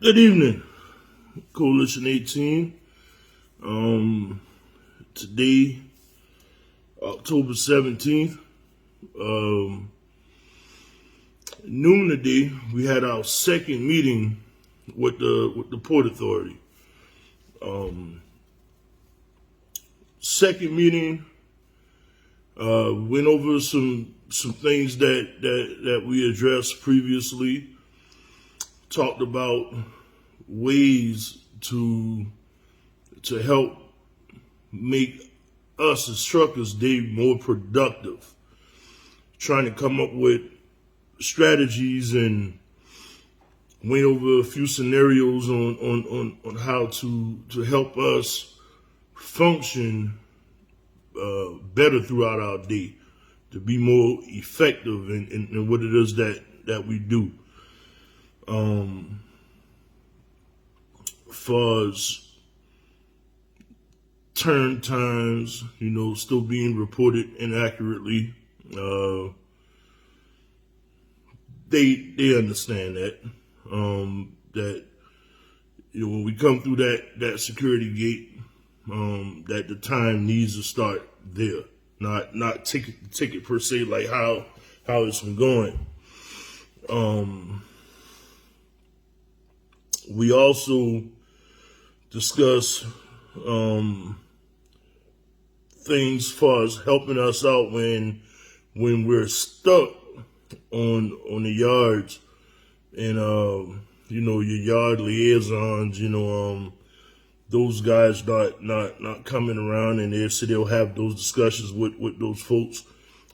Good evening, Coalition 18. Today, October 17th, noon today, we had our second meeting with the Port Authority. Second meeting, went over some things that we addressed previously. Talked about ways to help make us as truckers day more productive. Trying to come up with strategies and went over a few scenarios on how to help us function better throughout our day, to be more effective in what it is that we do. Far as turn times, still being reported inaccurately. They understand that. That when we come through that security gate, that the time needs to start there, not ticket per se, like how it's been going. We also discuss things as far as helping us out when we're stuck on the yards, and your yard liaisons, those guys not coming around, and they'll have those discussions with those folks.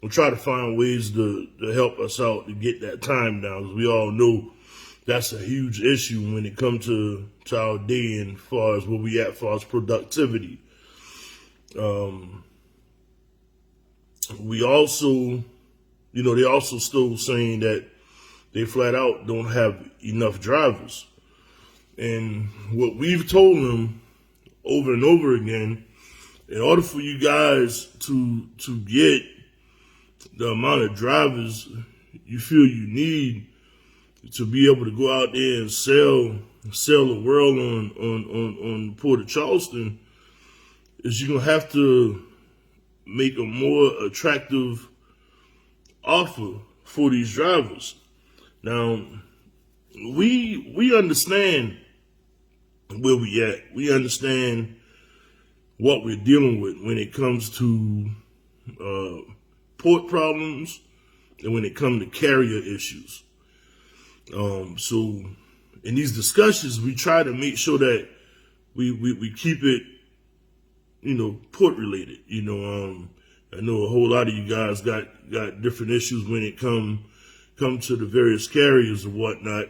We'll try to find ways to help us out to get that time down, because we all know that's a huge issue when it comes to our day and far as where we at far as productivity. We also, they also still saying that they flat out don't have enough drivers. And what we've told them over and over again, in order for you guys to get the amount of drivers you feel you need to be able to go out there and sell the world on the Port of Charleston, is you're gonna have to make a more attractive offer for these drivers. Now, we understand where we at. We understand what we're dealing with when it comes to port problems and when it comes to carrier issues. So in these discussions, we try to make sure that we keep it, port related. I know a whole lot of you guys got different issues when it come to the various carriers and whatnot.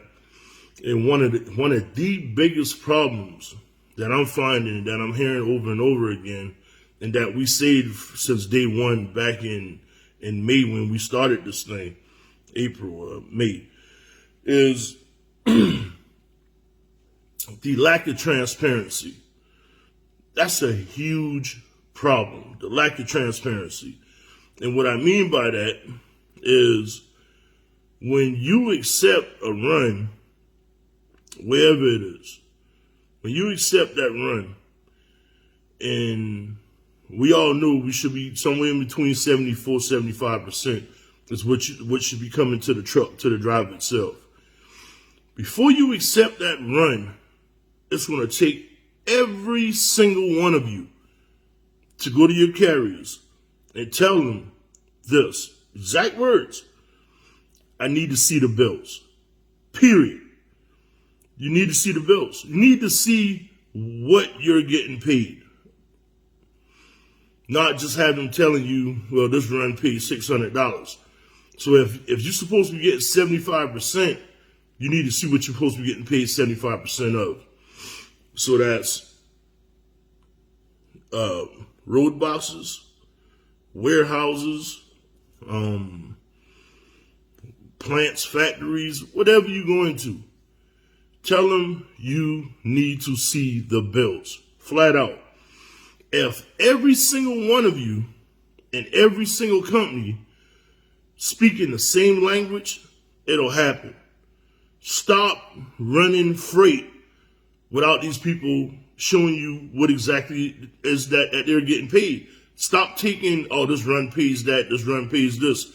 And one of the biggest problems that I'm finding, that I'm hearing over and over again, and that we said since day one back in May when we started this thing, April or May, is the lack of transparency. That's a huge problem, the lack of transparency. And what I mean by that is when you accept a run, wherever it is, when you accept that run, and we all know we should be somewhere in between 74-75% is what should be coming to the truck, to the driver itself. Before you accept that run, it's going to take every single one of you to go to your carriers and tell them this exact words: I need to see the bills. Period. You need to see the bills. You need to see what you're getting paid. Not just have them telling you, well, this run pays $600. So if you're supposed to be getting 75%, you need to see what you're supposed to be getting paid 75% of. So that's road boxes, warehouses, plants, factories, whatever you're going to. Tell them you need to see the bills, flat out. If every single one of you in every single company speaking the same language, it'll happen. Stop running freight without these people showing you what exactly is that they're getting paid. Stop taking, oh, this run pays that, this run pays this.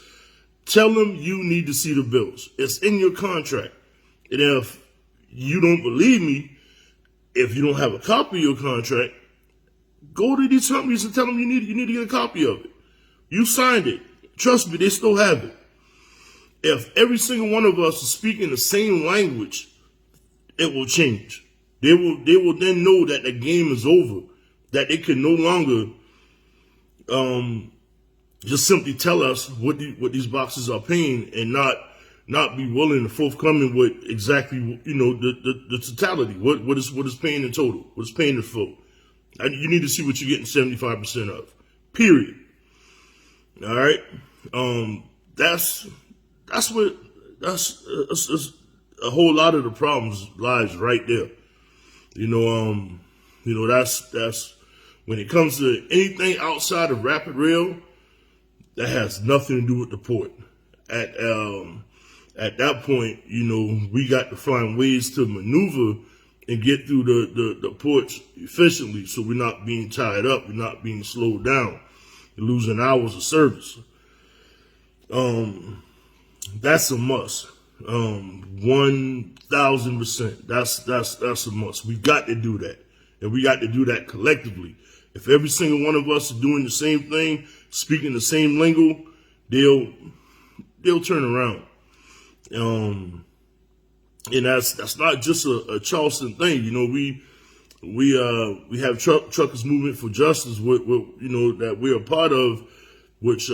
Tell them you need to see the bills. It's in your contract. And if you don't believe me, if you don't have a copy of your contract, go to these companies and tell them you need to get a copy of it. You signed it. Trust me, they still have it. If every single one of us is speaking the same language, it will change. They will then know that the game is over, that they can no longer just simply tell us what these boxes are paying and not be willing to forthcoming with exactly the totality. What is paying in total? What is paying in full? You need to see what you're getting 75% of. Period. All right. That's a whole lot of the problems lies right there. That's when it comes to anything outside of rapid rail, that has nothing to do with the port. At that point, we got to find ways to maneuver and get through the ports efficiently, so we're not being tied up, we're not being slowed down, we're losing hours of service. That's a must. 1,000%. That's a must. We got to do that, and we got to do that collectively. If every single one of us is doing the same thing, speaking the same lingo, they'll turn around. And that's not just a Charleston thing. We have Truckers Movement for Justice, that we're a part of, which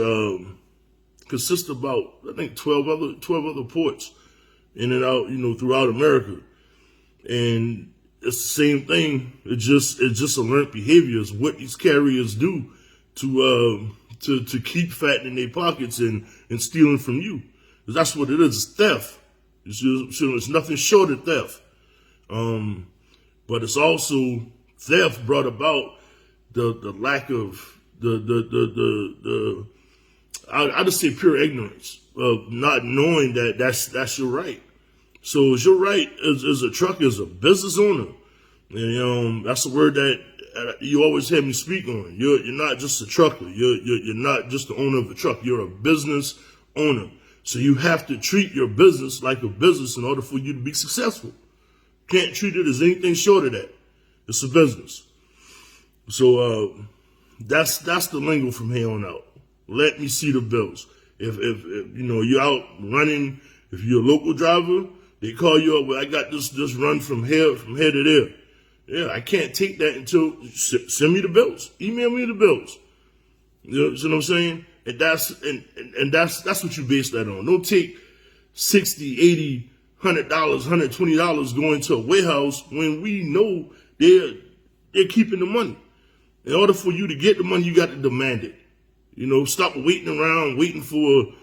consists of about, I think, 12 other ports in and out, throughout America. And it's the same thing. It's just a learned behavior. It's what these carriers do to keep fattening their pockets and stealing from you. That's what it is. It's theft. It's nothing short of theft. But it's also theft brought about the lack of I just say pure ignorance of not knowing that that's your right. So it's your right as a trucker, as a business owner. And that's a word that you always have me speak on. You're not just a trucker. You're not just the owner of a truck. You're a business owner. So you have to treat your business like a business in order for you to be successful. Can't treat it as anything short of that. It's a business. So that's the lingo from here on out. Let me see the bills. If you're out running, if you're a local driver, they call you up. Well, I got this run from here to there. Yeah, I can't take that until send me the bills. Email me the bills. You know what I'm saying? And that's what you base that on. Don't take $60, $80, $100, $120 going to a warehouse when we know they're keeping the money. In order for you to get the money, you got to demand it. Stop waiting around, waiting for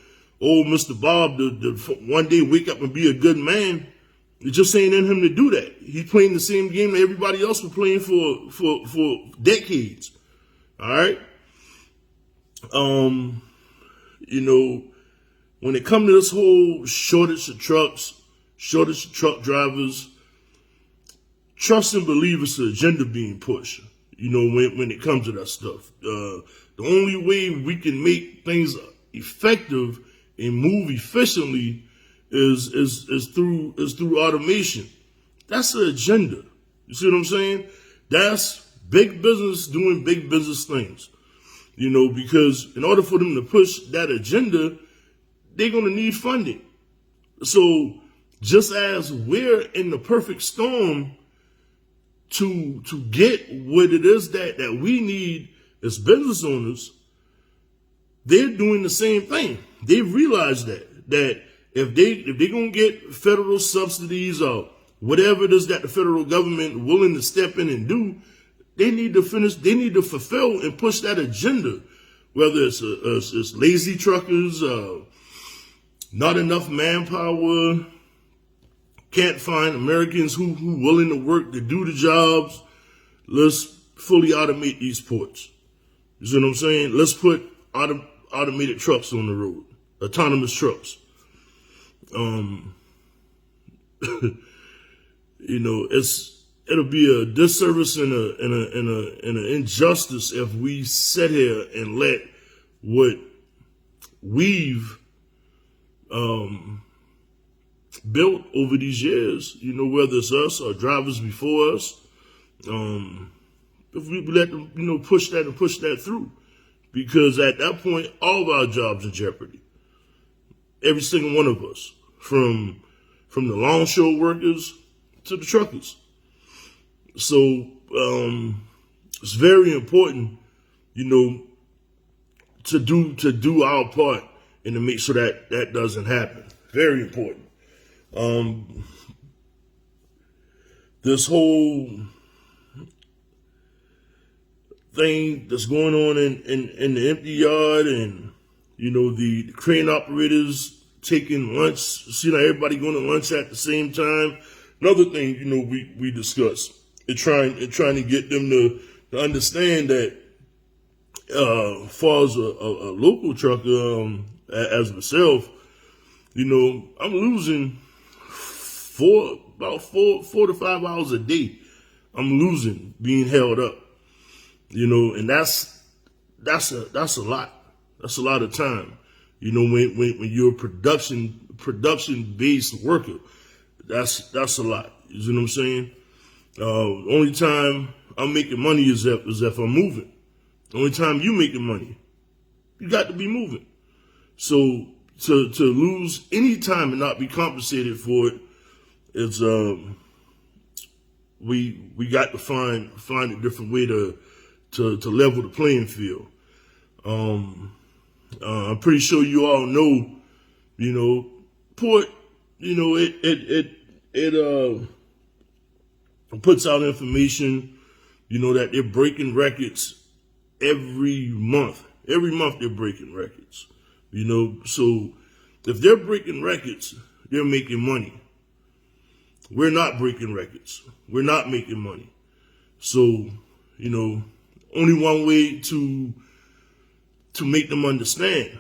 old Mr. Bob to one day wake up and be a good man. It just ain't in him to do that. He's playing the same game that everybody else was playing for decades. All right. When it comes to this whole shortage of trucks, shortage of truck drivers, trust and believe it's an agenda being pushed. When it comes to that stuff, the only way we can make things effective and move efficiently is through automation. That's an agenda. You see what I'm saying? That's big business doing big business things. Because in order for them to push that agenda, they're going to need funding. So just as we're in the perfect storm to get what it is that we need as business owners, they're doing the same thing. They realize that if they're going to get federal subsidies or whatever it is that the federal government willing to step in and do, they need to fulfill and push that agenda, whether it's lazy truckers, not enough manpower, can't find Americans who willing to work to do the jobs. Let's fully automate these ports. You see what I'm saying? Let's put automated trucks on the road, autonomous trucks. It'll be a disservice and an injustice if we sit here and let what we've built over these years, whether it's us or drivers before us, if we let them, push that through, because at that point, all of our jobs in jeopardy. Every single one of us, from the longshore workers to the truckers. So it's very important, to do our part and to make sure that doesn't happen. Very important. This whole thing that's going on in the empty yard, and the crane operators taking lunch, everybody going to lunch at the same time. Another thing, we discussed, trying to get them to understand that, as far as a local trucker, as myself, I'm losing about four to 5 hours a day. I'm losing being held up, and that's a lot. That's a lot of time. When you're a production based worker, that's a lot. You see what I'm saying? Only time I'm making money is if I'm moving. The only time you making money, you got to be moving. So to lose any time and not be compensated for it, it's we got to find a different way to level the playing field. I'm pretty sure you all know, Port, it puts out information, that they're breaking records every month. Every month they're breaking records, So if they're breaking records, they're making money. We're not breaking records. We're not making money. So, only one way to make them understand.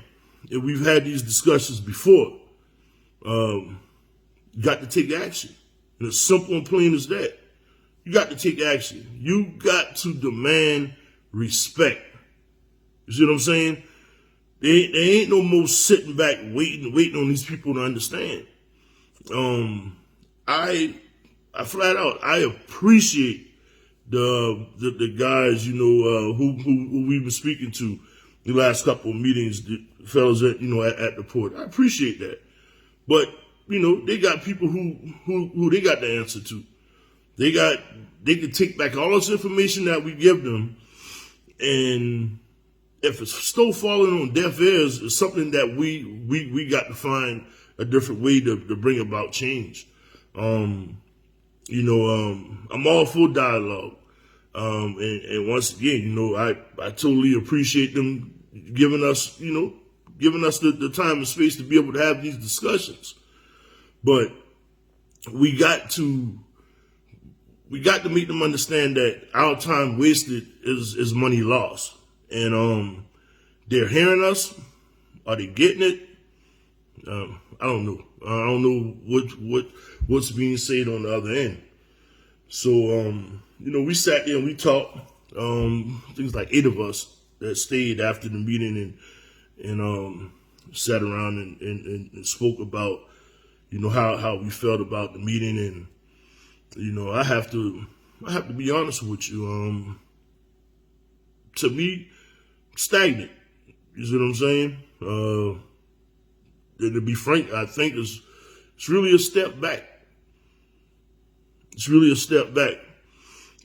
And we've had these discussions before. You got to take action. And it's simple and plain as that. You got to take action. You got to demand respect. You see what I'm saying? There ain't no more sitting back waiting on these people to understand. I flat out, I appreciate the guys, who we've been speaking to the last couple of meetings, the fellas at the port. I appreciate that. But, they got people who they got the answer to. They can take back all this information that we give them, and if it's still falling on deaf ears, it's something that we got to find a different way to bring about change. I'm all for dialogue. And once again, I totally appreciate them giving us the time and space to be able to have these discussions. But we got to make them understand that our time wasted is money lost. And they're hearing us. Are they getting it? I don't know. I don't know what's being said on the other end. So we sat there and we talked. Things like 8 of us that stayed after the meeting and sat around and spoke about how we felt about the meeting. And I have to be honest with you. To me, stagnant. You see what I'm saying? To be frank, I think it's really a step back. It's really a step back.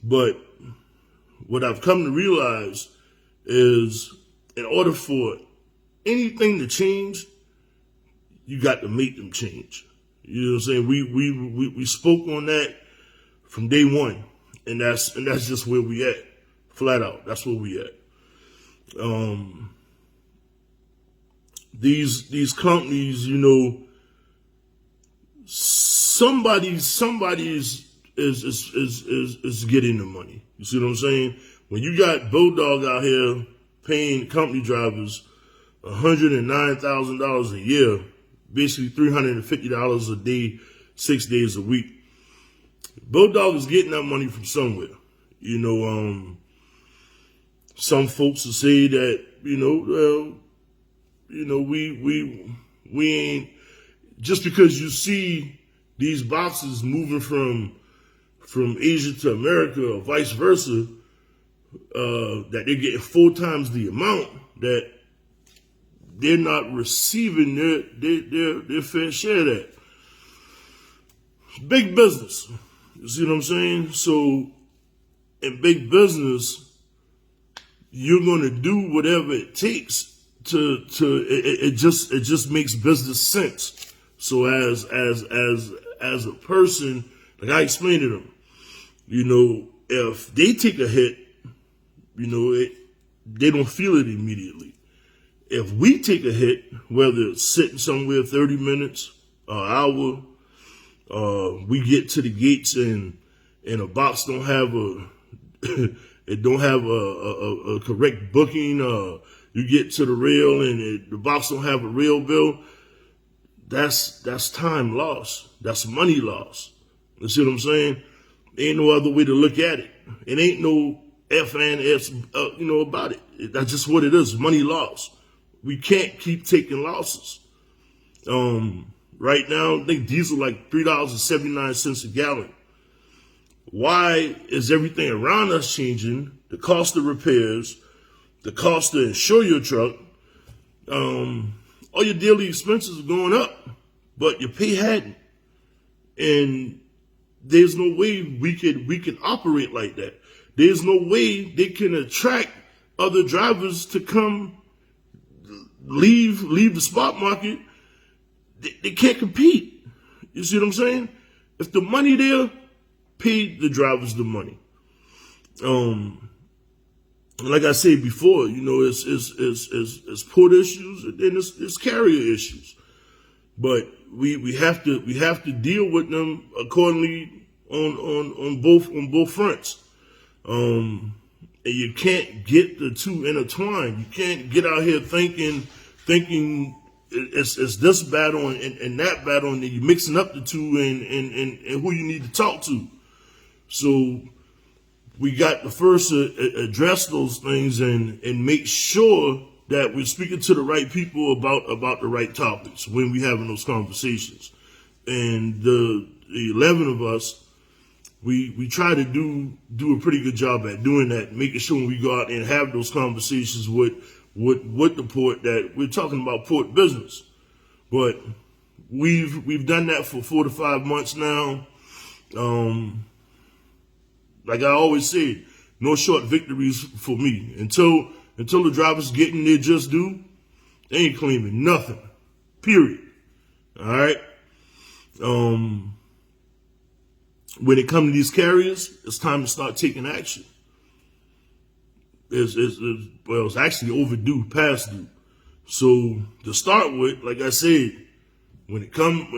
But what I've come to realize is, in order for anything to change, you got to make them change. You know what I'm saying? We spoke on that from day one, and that's just where we at. Flat out, that's where we at. These companies, somebody is getting the money. You see what I'm saying? When you got Bulldog out here paying company drivers $109,000 a year, basically $350 a day, 6 days a week. Bulldog is getting that money from somewhere. Some folks will say that, we ain't, just because you see these boxes moving from Asia to America or vice versa, that they're getting 4 times the amount, that they're not receiving their fair share of that. Big business. You see what I'm saying? So in big business, you're gonna do whatever it takes it just makes business sense. So as a person, like I explained to them, if they take a hit, they don't feel it immediately. If we take a hit, whether it's sitting somewhere 30 minutes, an hour, we get to the gates and a box don't have a correct booking, you get to the rail and the box don't have a rail bill, that's time lost. That's money lost. You see what I'm saying? Ain't no other way to look at it. It ain't no F and S, about it. That's just what it is. Money lost. We can't keep taking losses. Right now, I think diesel like $3.79 a gallon. Why is everything around us changing? The cost of repairs, the cost to insure your truck, all your daily expenses are going up, but your pay hadn't. And there's no way we can operate like that. There's no way they can attract other drivers to come leave the spot market. They can't compete. You see what I'm saying? If the money there, pay the drivers the money. Like I said before, it's port issues and then it's carrier issues. But we have to deal with them accordingly on both fronts. And you can't get the two intertwined. You can't get out here thinking it's this battle and that battle, and then you're mixing up the two and who you need to talk to. So we got to first address those things and make sure that we're speaking to the right people about the right topics when we're having those conversations. And the 11 of us, we try to do a pretty good job at doing that, making sure when we go out and have those conversations with the port that we're talking about port business. But we've done that for 4 to 5 months now. Like I always said, no short victories for me. Until the drivers getting their just due, they ain't claiming nothing. Period. All right. When it comes to these carriers, it's time to start taking action. It's actually overdue, past due. So to start with, like I said, when it come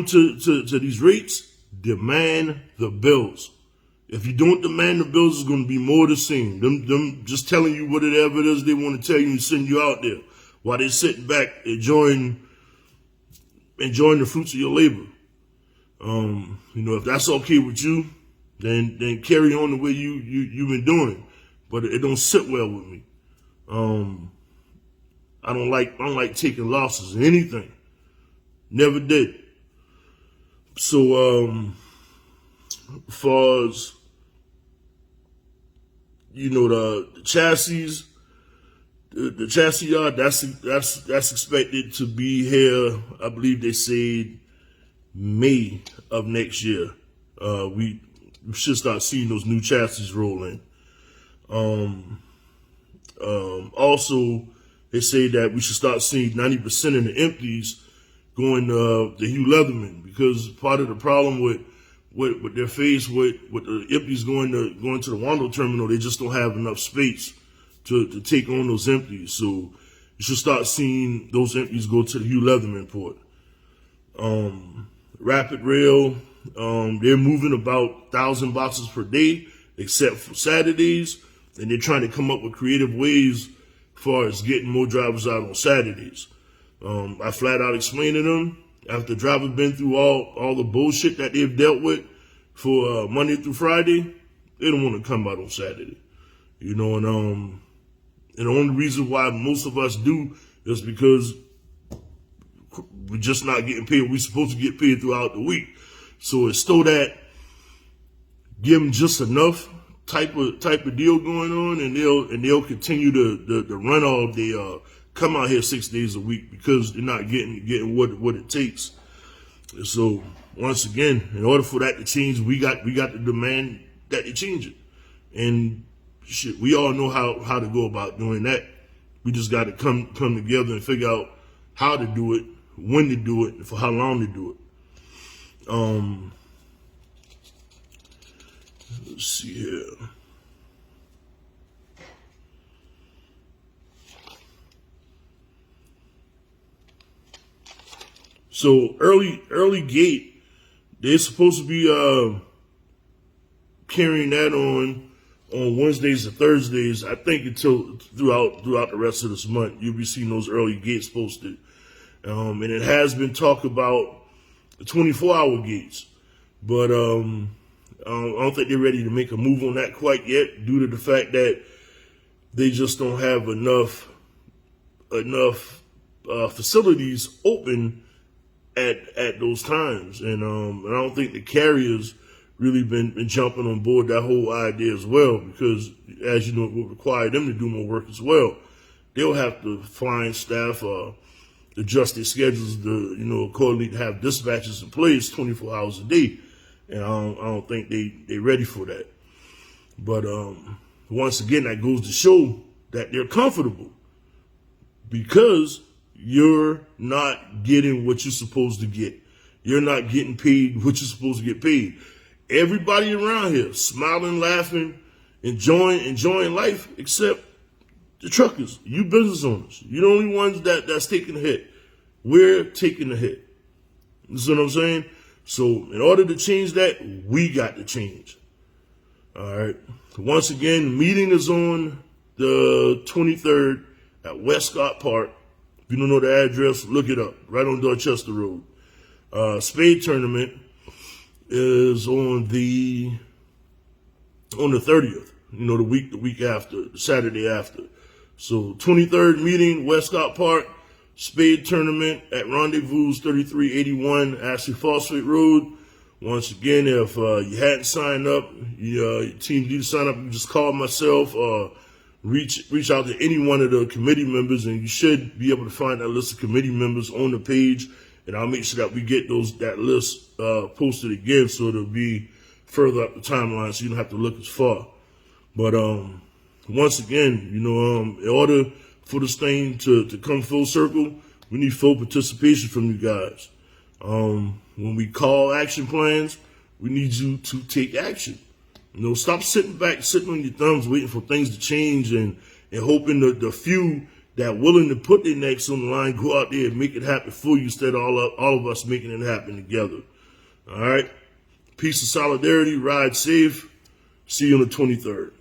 to these rates, demand the bills. If you don't demand the bills, it's going to be more the same. Them just telling you whatever it is they want to tell you and send you out there while they're sitting back enjoying the fruits of your labor. If that's okay with you, then carry on the way you've been doing. But it don't sit well with me. I don't like taking losses in anything. Never did. So as far as the chassis, the chassis yard, that's expected to be here. I believe they said May of next year. We should start seeing those new chassis roll in. Also, they say that we should start seeing 90% of the empties going to Hugh Leatherman, because part of the problem with their faced with the empties going to the Wando terminal, they just don't have enough space to take on those empties. So you should start seeing those empties go to the Hugh Leatherman port. Rapid Rail, they're moving about 1,000 boxes per day, except for Saturdays, and they're trying to come up with creative ways as far as getting more drivers out on Saturdays. I flat out explained to them, after drivers been through all the bullshit that they've dealt with for Monday through Friday, they don't want to come out on Saturday. You know, and the only reason why most of us do is because we're just not getting paid. We're supposed to get paid throughout the week. So it's still that give them just enough type of deal going on, and they'll continue to run all day, come out here 6 days a week because they're not getting what it takes. So once again, in order for that to change, we got to demand that they change it. And shit, we all know how to go about doing that. We just got to come together and figure out how to do it, when to do it, and for how long to do it. Let's see here. So early gate, they're supposed to be carrying that on Wednesdays and Thursdays. I think until throughout the rest of this month, you'll be seeing those early gates posted. And it has been talked about the 24-hour gates, but I don't think they're ready to make a move on that quite yet, due to the fact that they just don't have enough facilities open at those times, and I don't think the carriers really been jumping on board that whole idea as well, because as you know, it will require them to do more work as well. They'll have to find staff, adjust their schedules to, accordingly to have dispatches in place 24 hours a day. And I don't think they ready for that. But once again, that goes to show that they're comfortable, because you're not getting what you're supposed to get. You're not getting paid what you're supposed to get paid. Everybody around here smiling, laughing, enjoying life, except the truckers, you business owners. You're the only ones that's taking the hit. We're taking the hit. You see what I'm saying? So in order to change that, we got to change. All right. Once again, meeting is on the 23rd at Westcott Park. If you don't know the address, look it up. Right on Dorchester Road. Spade tournament is on the 30th. The week after, the Saturday after. So 23rd meeting, Westcott Park. Spade tournament at Rendezvous 3381 Ashley Phosphate Road. Once again, if you hadn't signed up, your team need to sign up. You just call myself, reach out to any one of the committee members, and you should be able to find that list of committee members on the page. And I'll make sure that we get that list posted again, so it'll be further up the timeline, so you don't have to look as far. But once again, in order for this thing to come full circle, we need full participation from you guys. When we call action plans, we need you to take action. Stop sitting back, sitting on your thumbs, waiting for things to change and hoping the few that willing to put their necks on the line go out there and make it happen for you, instead of all of us making it happen together. All right? Peace and solidarity. Ride safe. See you on the 23rd.